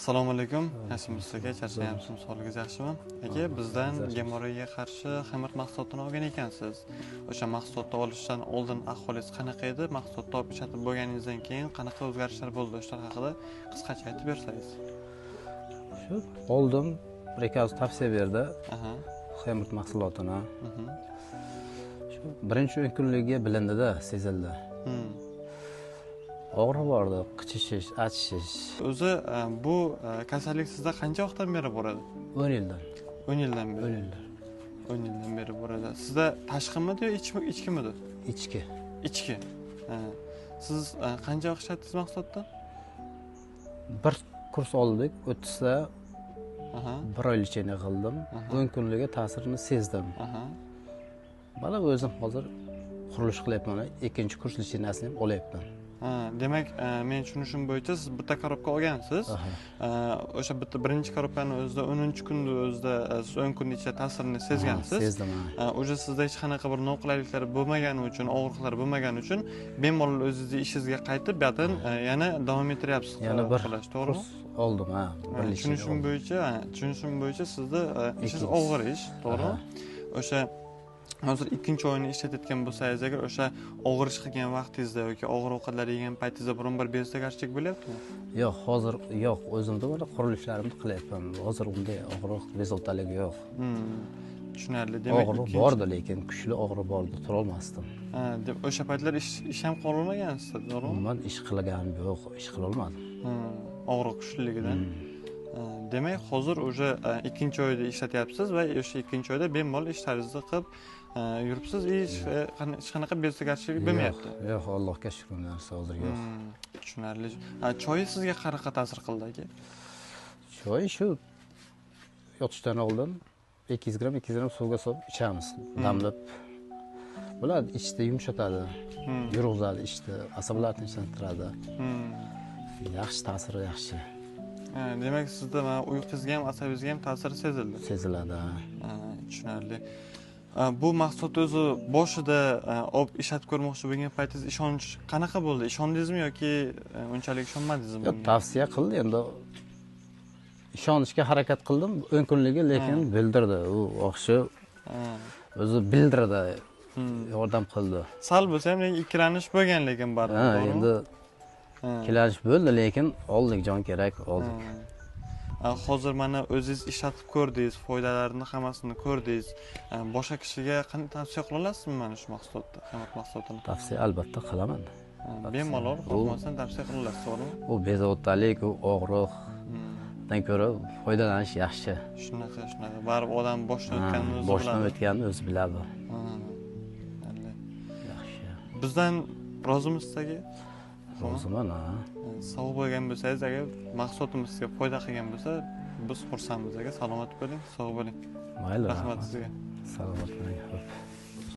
Assalomu alaykum. Nasibingiz aka, charchayapsizmi? Sog'ligingiz yaxshimi? Aka, bizdan gemorroyga qarshi xamir mahsulotini olgan ekansiz. O'sha mahsulotni olishdan oldin ahvolingiz qanaqa edi? Mahsulotni olib ishlatib bo'lganingizdan keyin qanaqa o'zgarishlar bo'ldi? Shular haqida qisqacha aytib bersangiz. Shu oldim, bir ikkalasi tavsiya berdi. Xamir mahsulotini. Shu birinchi kunligiga bilindi-da, sezildi. Og'riq bordi, qichishish, achishish. O'zi bu kasallik sizda qancha vaqtdan beri bo'ladi? 10 yildan. 10 yildan beri. 10 yildan. 10 yildan beri bo'ladi. Sizda tashqimidi yo ichkimidi? Ichki. Ichki. Siz qancha vaqt ishlatdingiz mahsulotdan? Bir kurs oldik, o'tsa 1 oy lecheniya qildim. 10 kunligiga ta'sirini sezdim. Mana o'zim hozir qurilish qilyapman, ikkinchi kurs lecheniyasini ham olyapman. Demak, men tushunishim bo'yicha siz bitta korobka olgansiz. O'sha birinchi korobkani o'zida 10-kunda o'zida 10 kun ichida ta'sirini sezgansiz. Sezdim. O'sha sizda hech qanaqa bir noqulayliklar bo'lmagani uchun, og'riqlar bo'lmagani uchun bemalol o'zingizning ishingizga qaytib, bu yerdan yana davom ettiryapsiz. Yana bir to'g'rimi? Oldim, Tushunishim bo'yicha sizda ishingiz og'ir ish, to'g'rimi? O'sha hozir ikkinchi oyini ishlatayotgan bo'lsangiz agar o'sha og'ir ish qilgan vaqtingizda yoki og'ir ovqatlar yegan paytingizda biron bir bezgachilik bo'lyaptimi? Yo'q, hozir yo'q. O'zimda mana qurilishlarni qilyapman. Hozir unday og'riq, bezovtalik yo'q. Tushunarli. Demak, og'riq bordi, lekin kuchli og'riq bordi, tura olmasdim. Deb o'sha paytlar ish ham qilolmagansiz, to'g'rimi? Men ish qilganim yo'q, ish qila olmadim. Og'riq kuchliligidan. Demak, hozir o'sha ikkinchi oyda ishlatyapsiz va o'sha ikkinchi oyda bemalol ishlaringizni qilib yuribsiz. Hech qanaqa bezgachilik bo'lmayapti. Yo'q, Allohga shukr, narsa hozir yo'q. Tushunarli. Choy sizga qanaqa ta'sir qildi aka? Choy shu yotishdan oldin 200 gram suvga solib ichamiz. Damlab. Bular ichda yumshatadi, yurg'izadi, ichda asablarni tinchlantiradi. Yaxshi ta'siri yaxshi. Demak, sizda uyqungizga ham, asabingizga ham ta'siri sezildi. Seziladi. Tushunarli. Bu mahsulot o'zi boshida olib ishlatib ko'rmoqchi bo'lgan paytingiz ishonch qanaqa bo'ldi? Ishondingizmi yoki unchalik ishonmadingizmi? Yo'q, tavsiya qildi, endi ishonishga harakat qildim 10 kunligi, lekin bildirdi. U o'xshi o'zi bildirdi, yordam qildi. Sal bo'lsa ham ikkilanish bo'lgan, lekin baribir. Endi ikkilanish bo'ldi, lekin oldik, jon kerak, oldik. Hozir mana o'zingiz ishlatib ko'rdingiz, foydalarini hammasini ko'rdingiz. Boshqa kishiga qanday tavsiya qila olasizmi mana shu mahsulotni, xamir mahsulotini? Tavsiya albatta qilaman. Bemalol qo'rqmasdan tavsiya qila olasiz, to'g'rimi? U bezovtalik, u og'riqdan ko'ra foydalanish yaxshi. Shunaqa. Baribir odam boshdan o'tganini o'zi biladi. Boshdan o'tganini o'zi biladi. Yaxshi. Bizdan rozimisiz aka? Roziman. Sog' bo'lgan bo'lsangiz, agar mahsulotimiz sizga foyda qilgan bo'lsa, biz xursandmiz aka. Salomat bo'ling, sog' bo'ling. Mayli. Rahmat sizga. Salomat bo'ling.